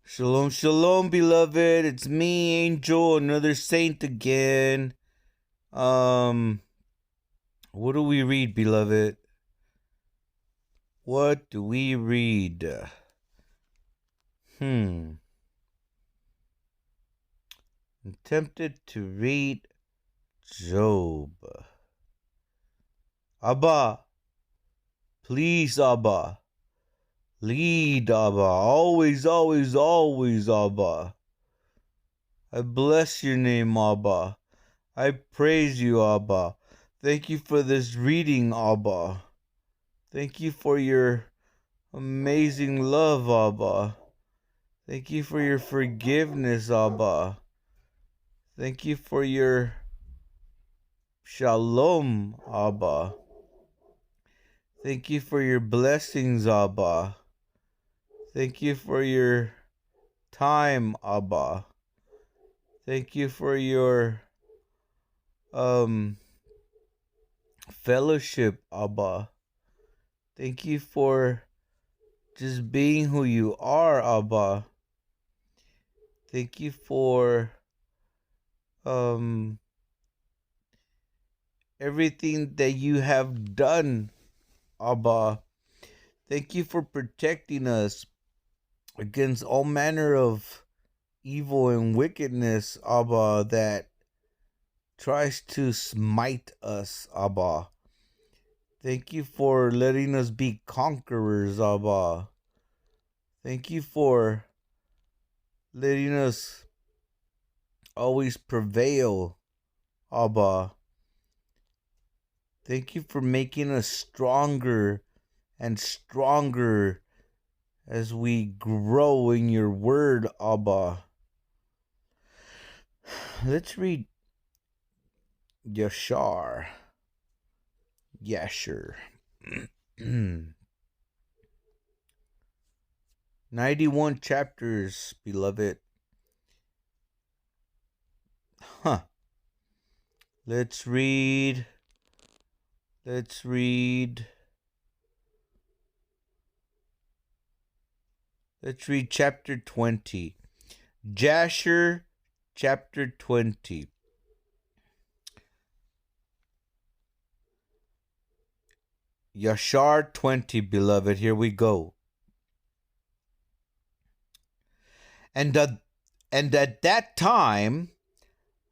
Shalom, shalom, beloved. It's me, Angel, another saint again. What do we read, beloved? What do we read? I'm tempted to read Job. Abba, please, Abba. Lead, Abba. Always, always, always, Abba. I bless your name, Abba. I praise you, Abba. Thank you for this reading, Abba. Thank you for your amazing love, Abba. Thank you for your forgiveness, Abba. Thank you for your shalom, Abba. Thank you for your blessings, Abba. Thank you for your time, Abba. Thank you for your fellowship, Abba. Thank you for just being who you are, Abba. Thank you for everything that you have done, Abba. Thank you for protecting us against all manner of evil and wickedness, Abba, that tries to smite us, Abba. Thank you for letting us be conquerors, Abba. Thank you for letting us always prevail, Abba. Thank you for making us stronger and stronger as we grow in your word, Abba. Let's read Yashar. Yashar. 91 chapters, beloved. Let's read chapter 20. Jasher, chapter 20. Yashar 20, beloved. Here we go. And at that time,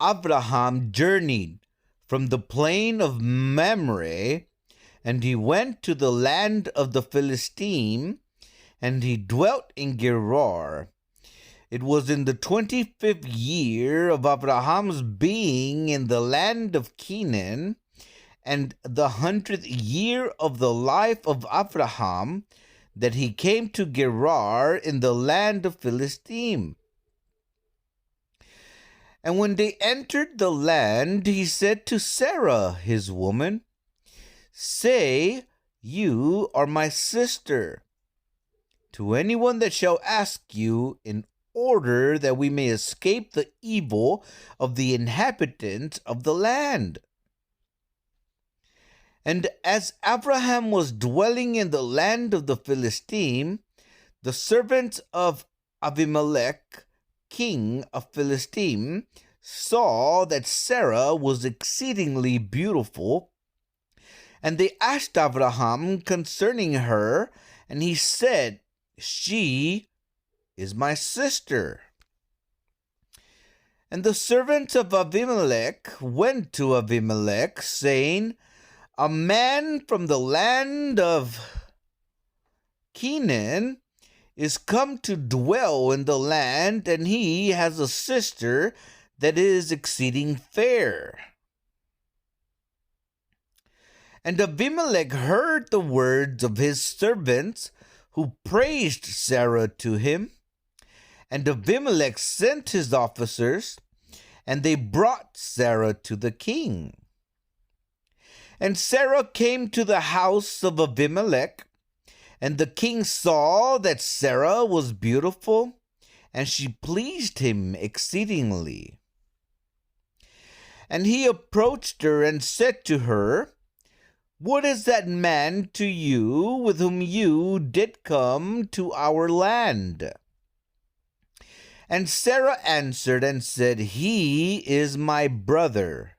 Abraham journeyed from the plain of Mamre, and he went to the land of the Philistine, and he dwelt in Gerar. It was in the 25th year of Abraham's being in the land of Canaan, and the 100th year of the life of Abraham, that he came to Gerar in the land of Philistine. And when they entered the land, he said to Sarah, his woman, "Say, you are my sister, to anyone that shall ask you, in order that we may escape the evil of the inhabitants of the land." And as Abraham was dwelling in the land of the Philistine, the servants of Abimelech, king of Philistine, saw that Sarah was exceedingly beautiful, and they asked Abraham concerning her, and he said, "She is my sister." And the servants of Abimelech went to Abimelech, saying, "A man from the land of Canaan is come to dwell in the land, and he has a sister that is exceeding fair." And Abimelech heard the words of his servants, who praised Sarah to him. And Abimelech sent his officers, and they brought Sarah to the king. And Sarah came to the house of Abimelech, and the king saw that Sarah was beautiful, and she pleased him exceedingly. And he approached her and said to her, "What is that man to you with whom you did come to our land?" And Sarah answered and said, He is my brother,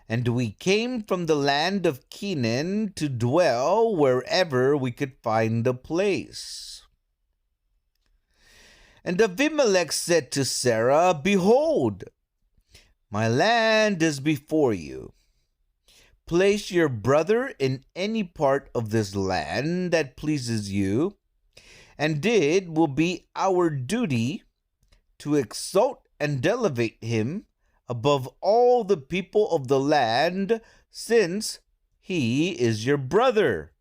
and we came from the land of Canaan to dwell wherever we could find a place. And Abimelech said to Sarah, Behold, my land is before you. Place your brother in any part of this land that pleases you, and it will be our duty to exalt and elevate him above all the people of the land, since he is your brother.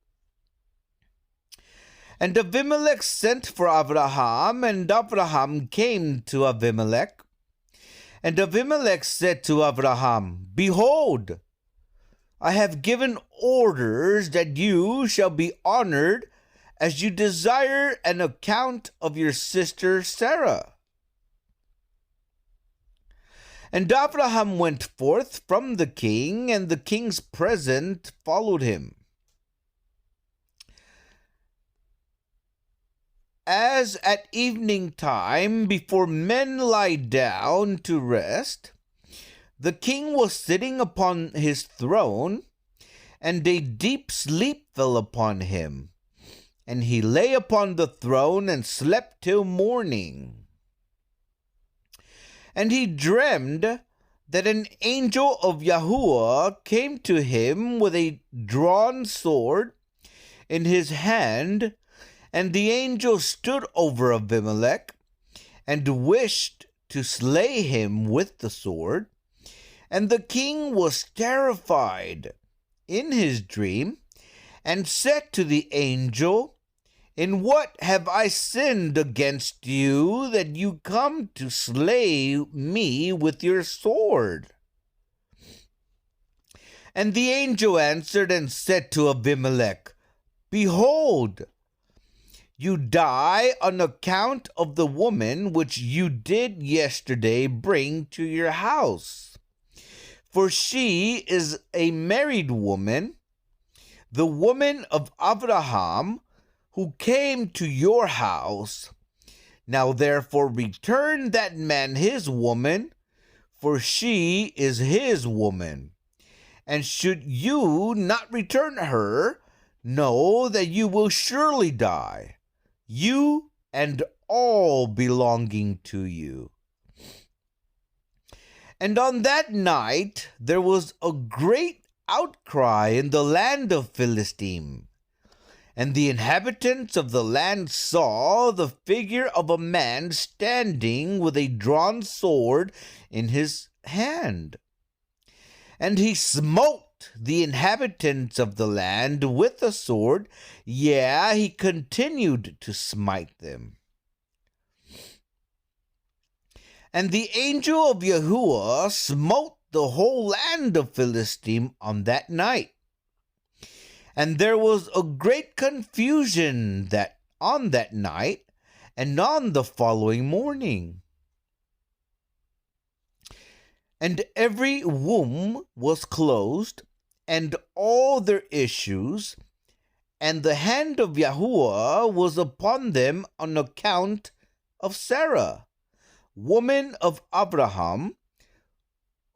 And Abimelech sent for Abraham, and Abraham came to Abimelech. And Abimelech said to Abraham, Behold, I have given orders that you shall be honored as you desire an account of your sister Sarah. And Abraham went forth from the king, and the king's present followed him. As at evening time, before men lie down to rest, the king was sitting upon his throne, and a deep sleep fell upon him. And he lay upon the throne and slept till morning. And he dreamed that an angel of Yahuah came to him with a drawn sword in his hand, and the angel stood over Abimelech, and wished to slay him with the sword. And the king was terrified in his dream, and said to the angel, In what have I sinned against you, that you come to slay me with your sword? And the angel answered and said to Abimelech, Behold, you die on account of the woman which you did yesterday bring to your house. For she is a married woman, the woman of Abraham, who came to your house. Now therefore return that man his woman, for she is his woman. And should you not return her, know that you will surely die, you and all belonging to you. And on that night there was a great outcry in the land of Philistine. And the inhabitants of the land saw the figure of a man standing with a drawn sword in his hand. And he smote the inhabitants of the land with the sword, yea, he continued to smite them. And the angel of Yahuah smote the whole land of Philistine on that night. And there was a great confusion on that night and on the following morning. And every womb was closed, and all their issues, and the hand of Yahuah was upon them on account of Sarah, woman of Abraham,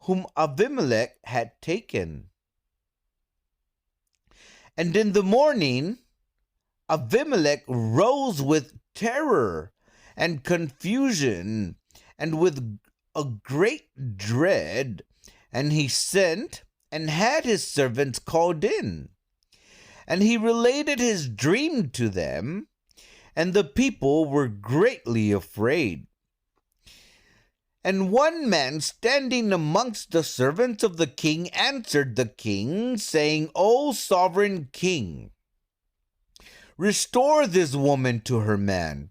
whom Abimelech had taken. And in the morning, Abimelech rose with terror and confusion, and with a great dread, and he sent and had his servants called in. And he related his dream to them, and the people were greatly afraid. And one man standing amongst the servants of the king answered the king, saying, O sovereign king, restore this woman to her man,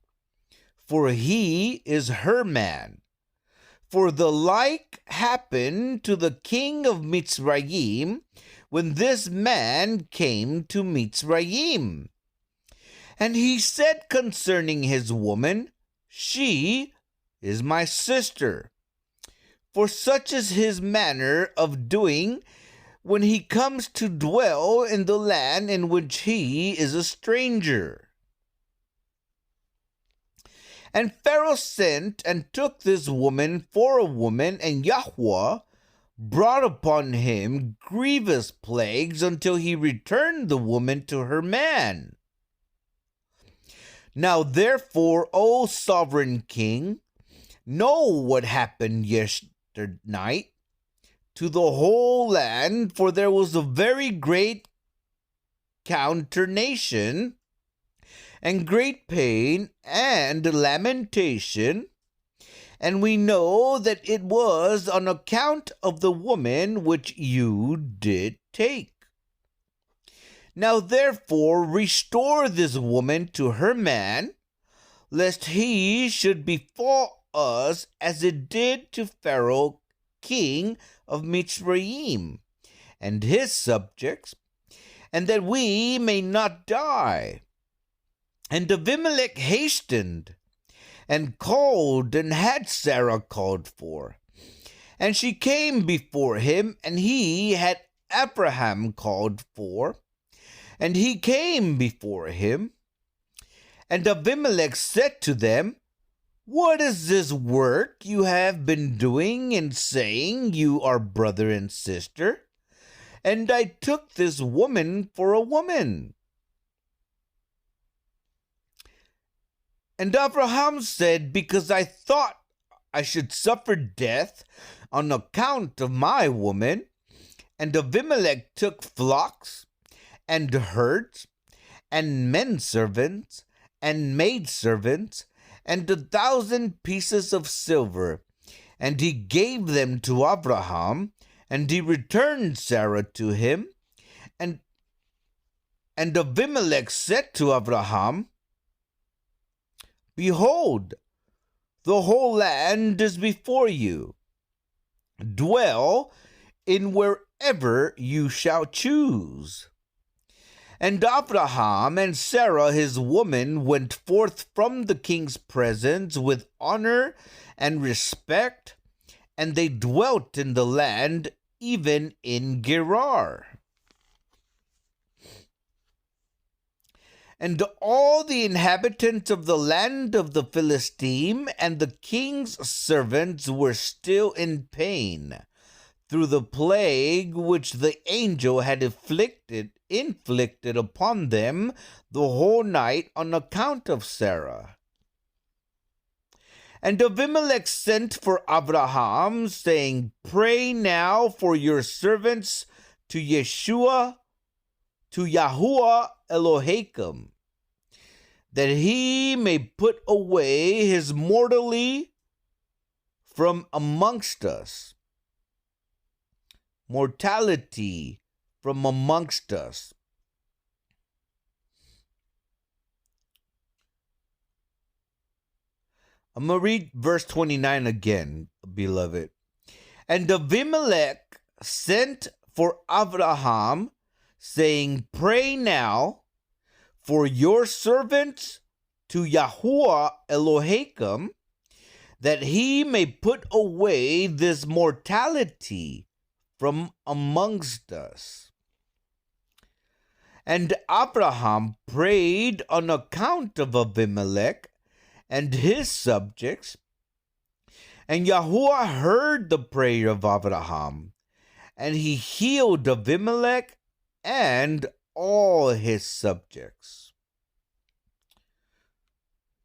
for he is her man. For the like happened to the king of Mitzrayim, when this man came to Mitzrayim. And he said concerning his woman, She is my sister. For such is his manner of doing when he comes to dwell in the land in which he is a stranger. And Pharaoh sent and took this woman for a woman, and Yahuah brought upon him grievous plagues until he returned the woman to her man. Now therefore, O sovereign king, know what happened yesternight to the whole land, for there was a very great consternation and great pain and lamentation, and we know that it was on account of the woman which you did take. Now therefore restore this woman to her man, lest he should befall us as it did to Pharaoh, king of Mitzrayim, and his subjects, and that we may not die. And Abimelech hastened and called and had Sarah called for. And she came before him, and he had Abraham called for, and he came before him. And Abimelech said to them, What is this work you have been doing in saying you are brother and sister? And I took this woman for a woman. And Abraham said, Because I thought I should suffer death on account of my woman. And Abimelech took flocks and herds and men servants and maidservants and 1,000 pieces of silver, and he gave them to Abraham, and he returned Sarah to him. And Abimelech said to Abraham, Behold, the whole land is before you. Dwell in wherever you shall choose. And Abraham and Sarah his woman went forth from the king's presence with honor and respect, and they dwelt in the land, even in Gerar. And all the inhabitants of the land of the Philistine and the king's servants were still in pain through the plague which the angel had inflicted upon them the whole night on account of Sarah. And Abimelech sent for Abraham, saying, Pray now for your servants to Yahuah Elohim, that he may put away his mortality from amongst us. Mortality from amongst us. I'm going to read verse 29 again, beloved. And Abimelech sent for Abraham, saying, Pray now for your servants to Yahuah Elohim, that he may put away this mortality from amongst us. And Abraham prayed on account of Abimelech and his subjects, and Yahuah heard the prayer of Abraham, and he healed Abimelech and all his subjects.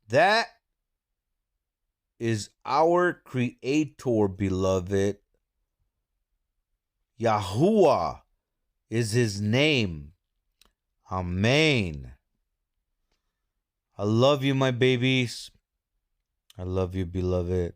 That is our Creator, beloved. Yahuah is his name. Amen. I love you, my babies. I love you, beloved.